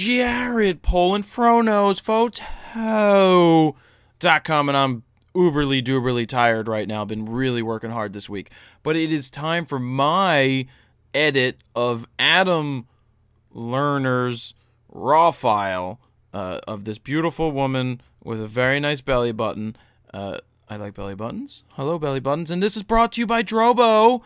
Jared PolandFroKnowsPhoto.com, and I'm uberly duberly tired right now. Been really working hard this week. But it is time for my edit of Adam Lerner's raw file of this beautiful woman with a very nice belly button. I like belly buttons. Hello, belly buttons. And this is brought to you by Drobo.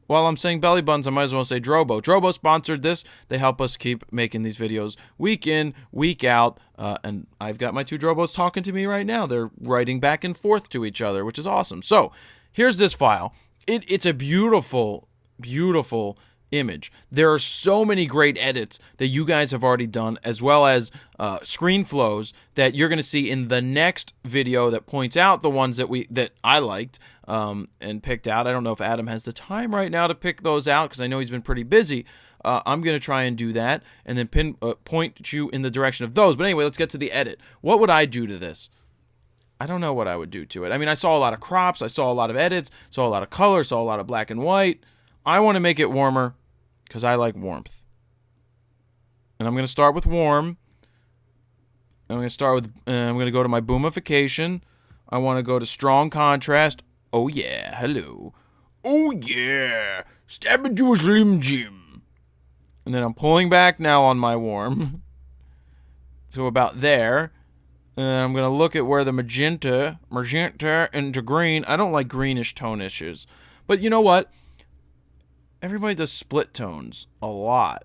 While I'm saying belly buttons, I might as well say Drobo. Drobo sponsored this. They help us keep making these videos week in, week out. And I've got my two Drobos talking to me right now. They're writing back and forth to each other, which is awesome. So here's this file. It's a beautiful, beautiful image. There are so many great edits that you guys have already done, as well as screen flows that you're going to see in the next video that points out the ones that I liked and picked out. I don't know if Adam has the time right now to pick those out because I know he's been pretty busy. I'm going to try and do that and then point you in the direction of those. But anyway, let's get to the edit. What would I do to this? I don't know what I would do to it. I mean, I saw a lot of crops. I saw a lot of edits. Saw a lot of color. Saw a lot of black and white. I want to make it warmer because I like warmth. And I'm going to start with warm. I'm going to go to my boomification. I want to go to strong contrast. Oh yeah, hello. Oh yeah, stab into a Slim Jim. And then I'm pulling back now on my warm to about there. And I'm going to look at where the magenta into green. I don't like greenish tonishes. But you know what? Everybody does split tones a lot.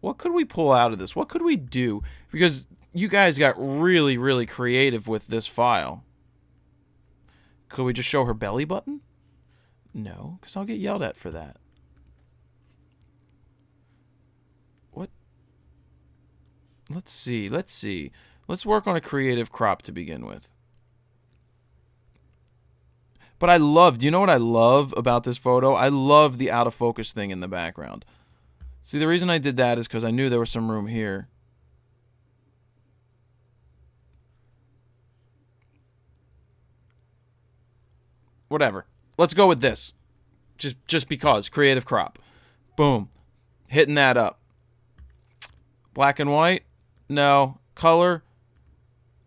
What could we pull out of this? What could we do? Because you guys got really, really creative with this file. Could we just show her belly button? No, because I'll get yelled at for that. What? Let's see. Let's work on a creative crop to begin with. But do you know what I love about this photo? I love the out of focus thing in the background. See, the reason I did that is because I knew there was some room here. Whatever. Let's go with this. Just because. Creative crop. Boom. Hitting that up. Black and white? No. Color?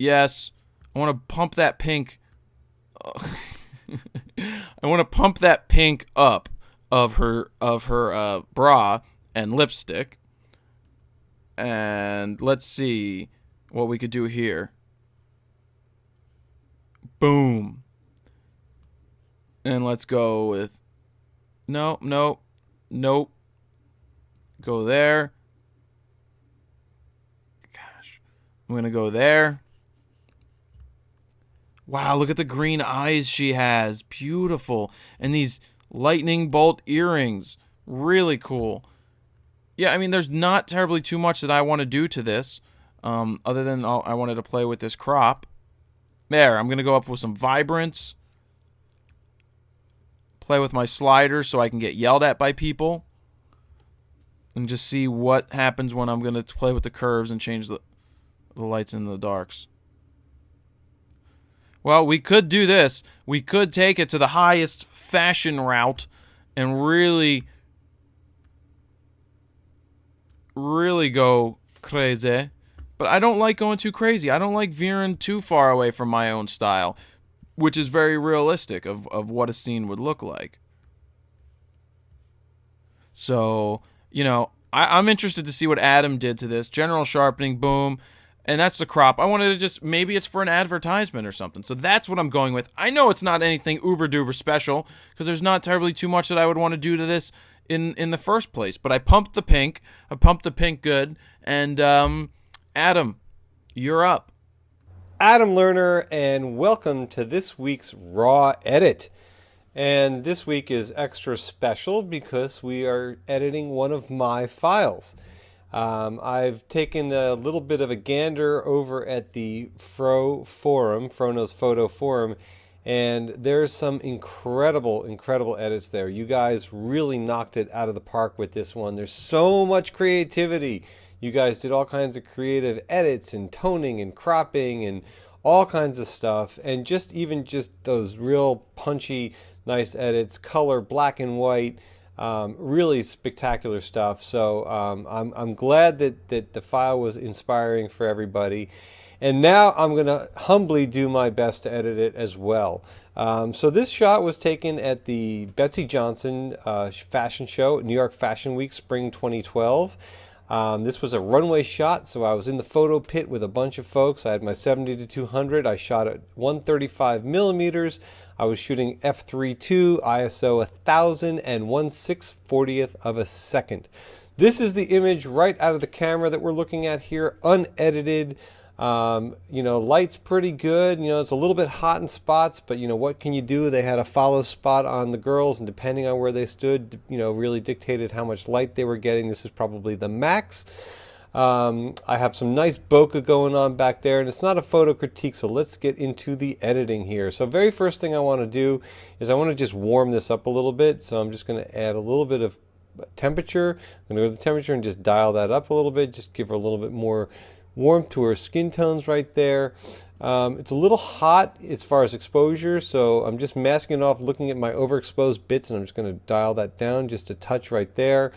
Yes. I want to pump that pink. I want to pump that pink up of her bra and lipstick. And let's see what we could do here. Boom. And let's go with nope. Go there. Gosh. I'm going to go there. Wow, look at the green eyes she has. Beautiful. And these lightning bolt earrings. Really cool. Yeah, I mean, there's not terribly too much that I want to do to this. Other than I wanted to play with this crop. There, I'm going to go up with some vibrance. Play with my sliders so I can get yelled at by people. And just see what happens when I'm going to play with the curves and change the lights and the darks. Well, we could do this. We could take it to the highest fashion route and really go crazy. But I don't like going too crazy. I don't like veering too far away from my own style, which is very realistic of what a scene would look like. So, you know, I'm interested to see what Adam did to this. General sharpening, boom. And that's the crop. I wanted to just, maybe it's for an advertisement or something. So that's what I'm going with. I know it's not anything uber-duper special because there's not terribly too much that I would want to do to this in the first place. But I pumped the pink. I pumped the pink good. And Adam, you're up. Adam Lerner, and welcome to this week's Raw Edit. And this week is extra special because we are editing one of my files. I've taken a little bit of a gander over at the Fro Forum, Frono's Photo Forum, and there's some incredible edits there. You guys really knocked it out of the park with this one. There's so much creativity. You guys did all kinds of creative edits and toning and cropping and all kinds of stuff, and just those real punchy, nice edits, color, black and white. Really spectacular stuff. So I'm glad that the file was inspiring for everybody. And now I'm going to humbly do my best to edit it as well. So this shot was taken at the Betsy Johnson fashion show at New York Fashion Week, Spring 2012. This was a runway shot, so I was in the photo pit with a bunch of folks. I had my 70 to 200. I shot at 135 millimeters. I was shooting f3.2, ISO 1000, and 1/640th of a second. This is the image right out of the camera that we're looking at here, unedited. Light's pretty good. It's a little bit hot in spots, but what can you do? They had a follow spot on the girls, and depending on where they stood, really dictated how much light they were getting. This is probably the max. I have some nice bokeh going on back there, and it's not a photo critique, so let's get into the editing here. So very first thing I want to do is I want to just warm this up a little bit. So I'm just going to add a little bit of temperature. I'm going to go to the temperature and just dial that up a little bit, just give her a little bit more warmth to her skin tones right there. It's a little hot as far as exposure, so I'm just masking it off, looking at my overexposed bits, and I'm just going to dial that down just a touch right there.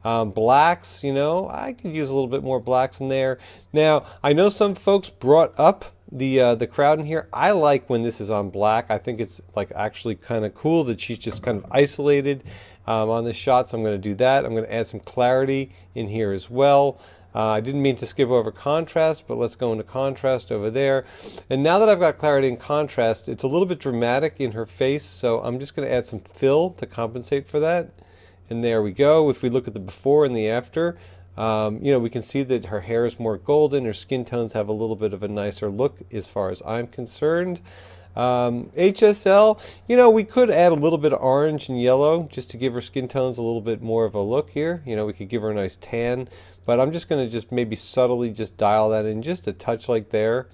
Blacks, I could use a little bit more blacks in there. Now, I know some folks brought up the crowd in here. I like when this is on black. I think it's like actually kind of cool that she's just kind of isolated on this shot, so I'm going to do that. I'm going to add some clarity in here as well. I didn't mean to skip over contrast, but let's go into contrast over there. And now that I've got clarity and contrast, it's a little bit dramatic in her face, so I'm just going to add some fill to compensate for that. And there we go. If we look at the before and the after, we can see that her hair is more golden, her skin tones have a little bit of a nicer look as far as I'm concerned. HSL, we could add a little bit of orange and yellow just to give her skin tones a little bit more of a look here. We could give her a nice tan, but I'm just going to just maybe subtly just dial that in just a touch like there.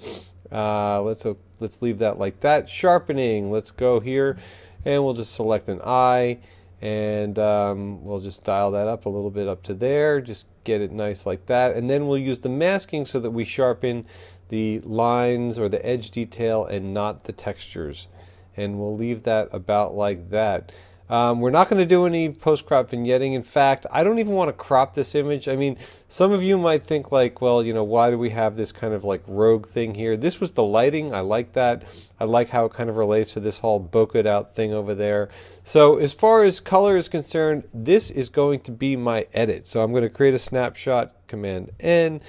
Let's leave that like that. Sharpening, let's go here, and we'll just select an eye, and we'll just dial that up a little bit up to there, just get it nice like that. And then we'll use the masking so that we sharpen the lines or the edge detail and not the textures, and we'll leave that about like that. We're not going to do any post-crop vignetting. In fact, I don't even want to crop this image. I mean, some of you might think like, well, why do we have this kind of like rogue thing here? This was the lighting. I like that. I like how it kind of relates to this whole bokeh out thing over there. So as far as color is concerned, this is going to be my edit. So I'm going to create a snapshot, Command N,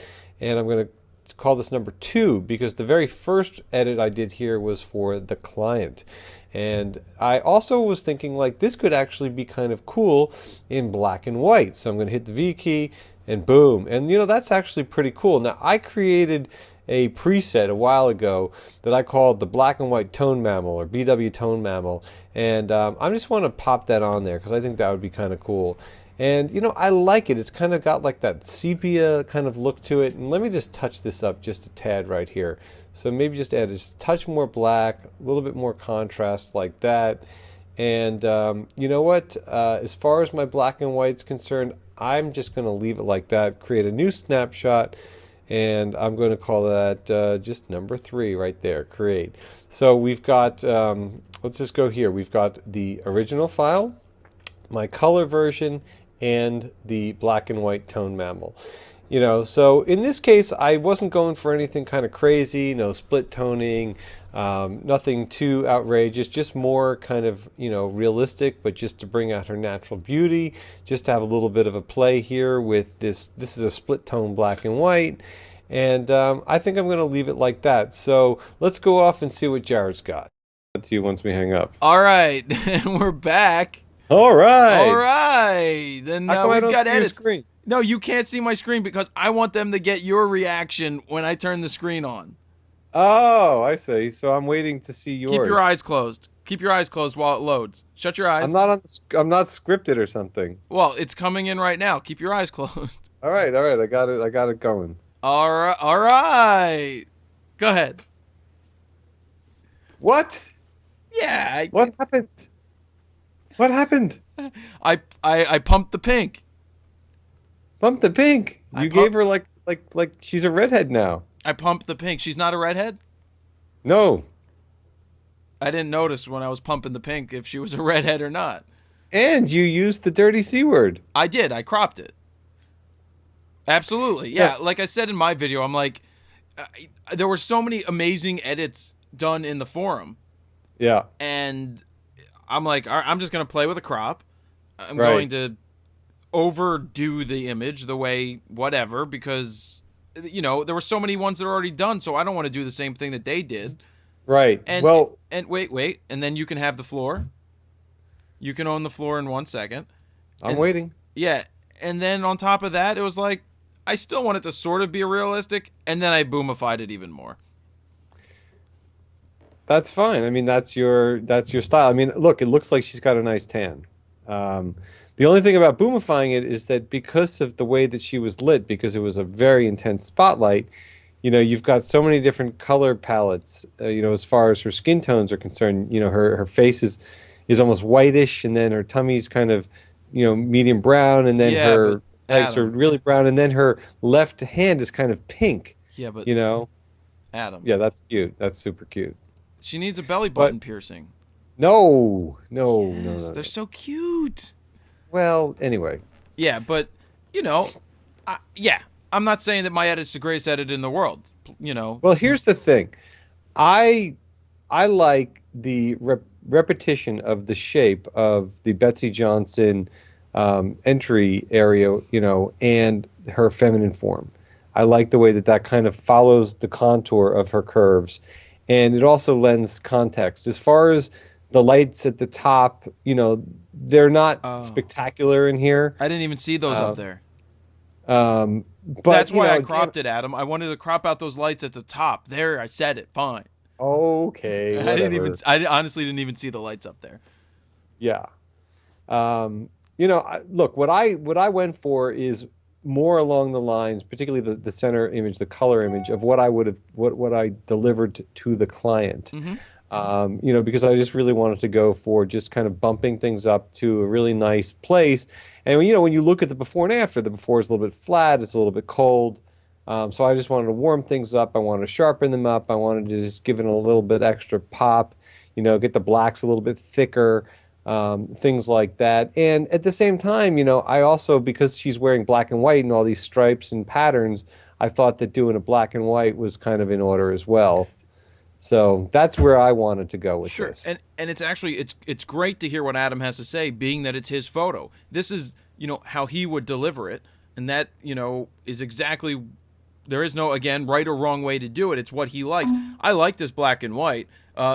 and I'm going to call this number 2 because the very first edit I did here was for the client. And I also was thinking like this could actually be kind of cool in black and white. So I'm going to hit the V key and boom. And that's actually pretty cool. Now I created a preset a while ago that I called the black and white tone mammal, or BW tone mammal. And I just want to pop that on there because I think that would be kind of cool. And I like it. It's kind of got like that sepia kind of look to it. And let me just touch this up just a tad right here. So maybe just add just a touch more black, a little bit more contrast like that. And you know what? As far as my black and white's concerned, I'm just going to leave it like that. Create a new snapshot, and I'm going to call that just number 3 right there. Create. So we've got. Let's just go here. We've got the original file, my color version, and the black and white tone mammal. So in this case, I wasn't going for anything kind of crazy, no split toning, nothing too outrageous, just more kind of, realistic, but just to bring out her natural beauty, just to have a little bit of a play here with this. This is a split tone black and white, and I think I'm going to leave it like that. So let's go off and see what Jared's got. That's you once we hang up. All right, we're back. All right. All right. Then How come I we've don't got see your edits. screen? No, you can't see my screen because I want them to get your reaction when I turn the screen on. Oh, I see. So I'm waiting to see yours. Keep your eyes closed. Keep your eyes closed while it loads. Shut your eyes. I'm not scripted or something. Well, it's coming in right now. Keep your eyes closed. All right. I got it going. All right. Go ahead. What? Yeah. What happened? What happened? I pumped the pink. Pumped the pink. You gave her like she's a redhead now. I pumped the pink. She's not a redhead? No. I didn't notice when I was pumping the pink if she was a redhead or not. And you used the dirty C word. I did. I cropped it. Absolutely. Yeah. Yeah. Like I said in my video, I'm like, there were so many amazing edits done in the forum. Yeah. And I'm like, all right, I'm just going to play with a crop. I'm Right. going to overdo the image the way whatever because, there were so many ones that are already done. So I don't want to do the same thing that they did. Right. And, Well, and wait. And then you can have the floor. You can own the floor in 1 second. I'm And, waiting. Yeah. And then on top of that, it was like, I still want it to sort of be realistic, and then I boomified it even more. That's fine. I mean, that's your style. I mean, look, it looks like she's got a nice tan. The only thing about boomifying it is that because of the way that she was lit, because it was a very intense spotlight, you've got so many different color palettes. As far as her skin tones are concerned, her face is almost whitish, and then her tummy's kind of, medium brown, and then Yeah, but her legs are Adam. really brown, and then her left hand is kind of pink. Yeah, but You know, Adam. yeah, that's cute. That's super cute. She needs a belly But button piercing. no, no, no, Yes, no, they're no. so cute. Well, anyway, Yeah, but you know, yeah, I'm not saying that my edit's the greatest edit in the world. well, here's the thing. I I like the repetition of the shape of the Betsy Johnson entry area, and her feminine form. I like the way that that kind of follows the contour of her curves, and it also lends context. As far as the lights at the top, they're not Oh, spectacular in here. I didn't even see those up Uh, there. but That's why I again, cropped it, Adam. I wanted to crop out those lights at the top. There, I said it. Fine. okay, whatever. I honestly didn't even see the lights up there. Yeah. Look, what I went for is more along the lines, particularly the center image, the color image of what I would have what I delivered to the client. Mm-hmm. Because I just really wanted to go for just kind of bumping things up to a really nice place. And when you look at the before and after, the before is a little bit flat, it's a little bit cold. So I just wanted to warm things up. I wanted to sharpen them up. I wanted to just give it a little bit extra pop. Get the blacks a little bit thicker, things like that. And at the same time, I also, because she's wearing black and white and all these stripes and patterns, I thought that doing a black and white was kind of in order as well. So that's where I wanted to go with Sure, this. and it's actually it's great to hear what Adam has to say, being that it's his photo. This is how he would deliver it, and that is exactly. There is no, again, right or wrong way to do it. It's what he likes. I like this black and white.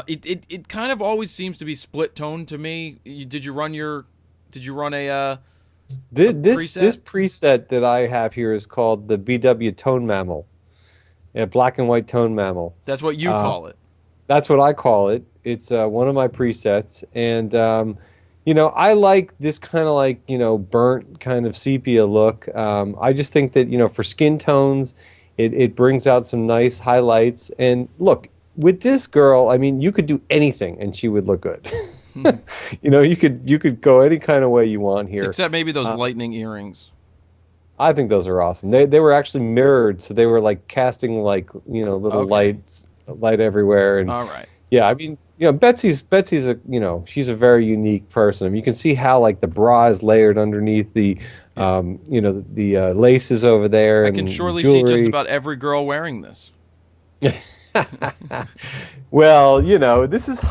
It kind of always seems to be split tone to me. Did you run This preset? preset that I have here is called the BW Tone Mammal, a black and white tone mammal. That's what you Uh, call it. That's what I call it. It's one of my presets, and I like this kind of like burnt kind of sepia look. I just think that for skin tones, it brings out some nice highlights. And look, with this girl, I mean, you could do anything, and she would look good. You could go any kind of way you want here. Except maybe those lightning earrings. I think those are awesome. They were actually mirrored, so they were like casting like little Okay. light everywhere. And All right. yeah, I mean, Betsy's a she's a very unique person. I mean, you can see how like the bra is layered underneath the the laces over there I and can surely see just jewelry. about every girl wearing this. Well, this is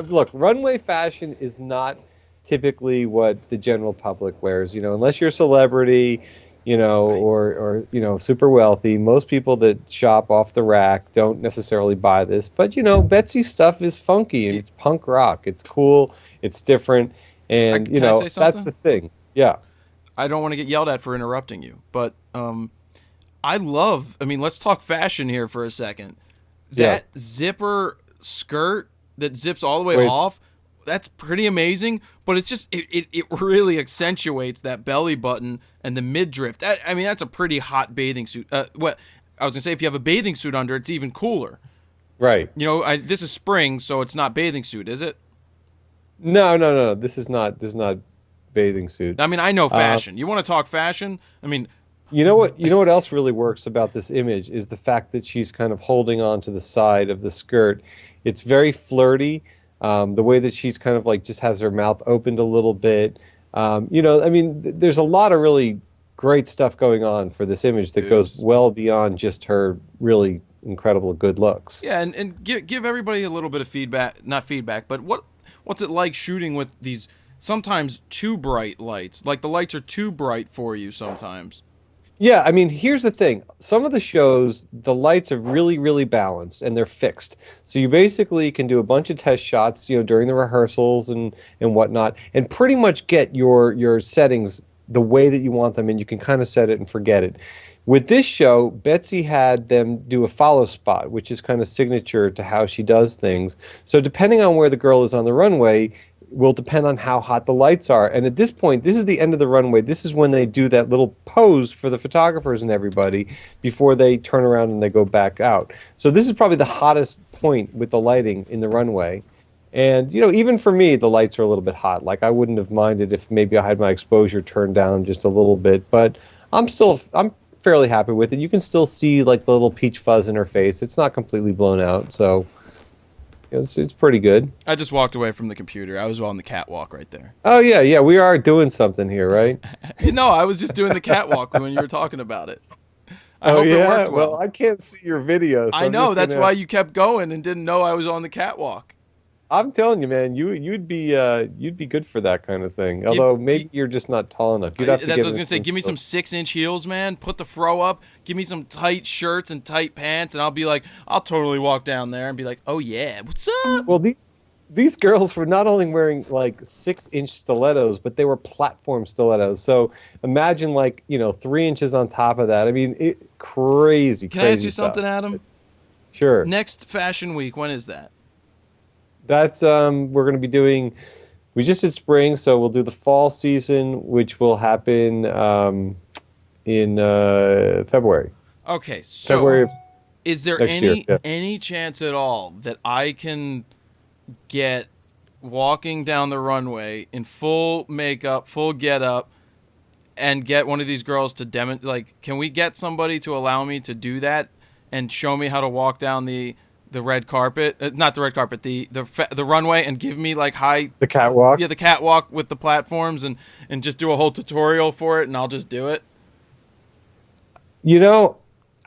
look, runway fashion is not typically what the general public wears, unless you're a celebrity, Right. or super wealthy. Most people that shop off the rack don't necessarily buy this, but Betsy's stuff is funky and Yeah. it's punk rock. It's cool, it's different, and Can I say that's the something? thing. Yeah. I don't want to get yelled at for interrupting you, but I love. I mean, let's talk fashion here for a second. Yeah. That zipper skirt that zips all the way Wait, off. That's pretty amazing, but it's just it really accentuates that belly button and the midriff. I mean, that's a pretty hot bathing suit. What I was gonna say, if you have a bathing suit under, it's even cooler. right. This is spring, so it's not bathing suit, is it? No, no, no, no. This is not bathing suit. I mean, I know Uh, fashion. You want to talk fashion? I mean, You know what else really works about this image is the fact that she's kind of holding on to the side of the skirt. It's very flirty. The way that she's kind of like just has her mouth opened a little bit. I mean, there's a lot of really great stuff going on for this image that goes Oops. well beyond just her really incredible good looks. Yeah, and give everybody a little bit of feedback, not feedback, but what's it like shooting with these sometimes too bright lights? Like the lights are too bright for you sometimes. Yeah, I mean, here's the thing. Some of the shows, the lights are really, really balanced and they're fixed. So you basically can do a bunch of test shots, during the rehearsals and whatnot, and pretty much get your settings the way that you want them, and you can kind of set it and forget it. With this show, Betsy had them do a follow spot, which is kind of signature to how she does things. So depending on where the girl is on the runway, will depend on how hot the lights are. And at this point, this is the end of the runway. This is when they do that little pose for the photographers and everybody before they turn around and they go back out. So this is probably the hottest point with the lighting in the runway. And, even for me, the lights are a little bit hot. Like, I wouldn't have minded if maybe I had my exposure turned down just a little bit. But I'm fairly happy with it. You can still see, like, the little peach fuzz in her face. It's not completely blown out, so it's pretty good. I just walked away from the computer. I was on the catwalk right there. Oh, yeah, yeah, we are doing something here, right? No, I was just doing the catwalk when you were talking about it. I Oh, hope it yeah? worked Well, well. I can't see your video, so I I'm know, just that's gonna... why you kept going and didn't know I was on the catwalk. I'm telling you, man, you'd be good for that kind of thing. Give, Although gi- maybe you're just not tall enough. You'd have to That's what get I was in gonna say. Give me some 6-inch heels, man. Put the fro up. Give me some tight shirts and tight pants, and I'll be like, I'll totally walk down there and be like, oh yeah, what's up? Well, these girls were not only wearing like 6-inch stilettos, but they were platform stilettos. So imagine like 3 inches on top of that. I mean, crazy, Can I ask crazy you stuff. something, Adam? Sure. Next Fashion Week, when is that? That's we're going to be doing. We just did spring, so we'll do the fall season, which will happen in February. Okay, so February of is there next year. Yeah. any chance at all that I can get walking down the runway in full makeup, full get up, and get one of these girls to demonstrate? Like, can we get somebody to allow me to do that and show me how to walk down the red carpet? Not the red carpet, the runway, and give me like The catwalk. the catwalk with the platforms, and just do a whole tutorial for it, and I'll just do it. You know,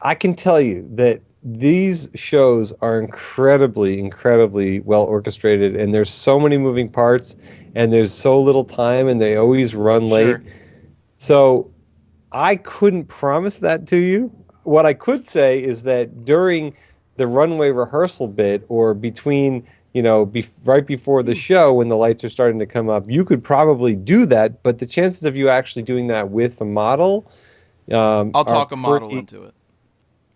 I can tell you that these shows are incredibly, incredibly well orchestrated, and there's so many moving parts, and there's so little time, and they always run late. Sure. So I couldn't promise that to you. What I could say is that during the runway rehearsal bit, or between, right before the show when the lights are starting to come up, you could probably do that, but the chances of you actually doing that with a model I'll are talk a model pretty... into it.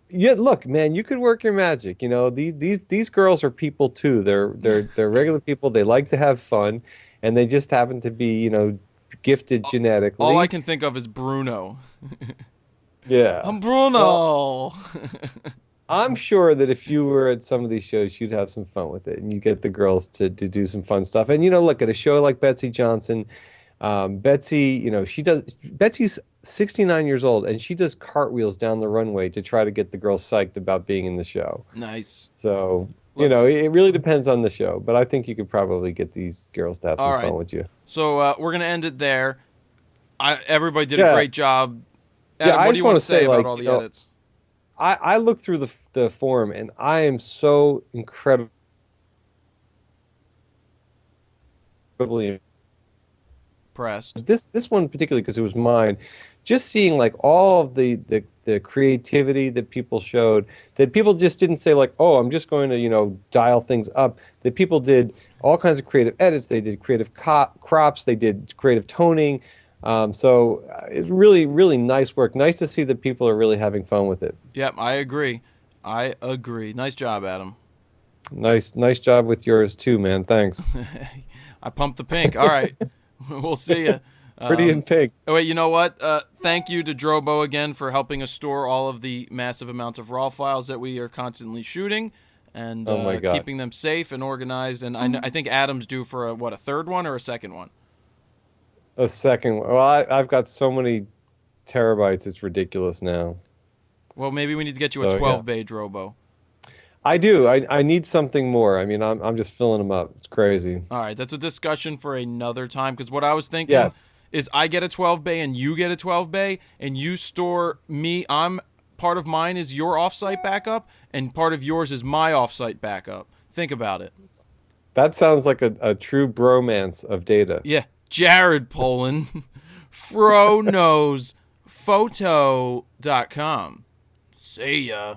Yeah, look, man, you could work your magic. These girls are people too. They're regular people. They like to have fun, and they just happen to be, gifted genetically. All I can think of is Bruno. Yeah. I'm Bruno. Well, I'm sure that if you were at some of these shows, you'd have some fun with it, and you get the girls to do some fun stuff. And look, at a show like Betsy Johnson, Betsy, Betsy's 69 years old, and she does cartwheels down the runway to try to get the girls psyched about being in the show. Nice. So, Let's- it really depends on the show, but I think you could probably get these girls to have some All right. fun with you. So we're gonna end it there. Everybody did Yeah. a great job. Yeah, Adam, I what do just you want wanna to say say, about like, all the edits? I looked through the forum, and I am so incredibly Pressed. this one particularly, because it was mine, just seeing like all of the creativity that people showed, that people just didn't say like, oh, I'm just going to dial things up. That people did all kinds of creative edits. They did creative crops. They did creative toning. So it's really, really nice work. Nice to see that people are really having fun with it. Yep, I agree. I agree. Nice job, Adam. Nice job with yours too, man. Thanks. I pumped the pink. All right. We'll see you. Pretty in pink. Oh, wait, you know what? Thank you to Drobo again for helping us store all of the massive amounts of raw files that we are constantly shooting, and Oh my God. keeping them safe and organized. And I think Adam's due for a third one or a second one? A second one. Well, I've got so many terabytes, it's ridiculous now. Well, maybe we need to get you a So, 12 bay Drobo. I do. I need something more. I mean, I'm just filling them up. It's crazy. All right, that's a discussion for another time. Because what I was thinking Yes. is, I get a 12 bay and you get a 12 bay, and you store me. I'm part of mine is your offsite backup, and part of yours is my offsite backup. Think about it. That sounds like a true bromance of data. Yeah, Jared Polin, FroKnowsPhoto.com. See ya.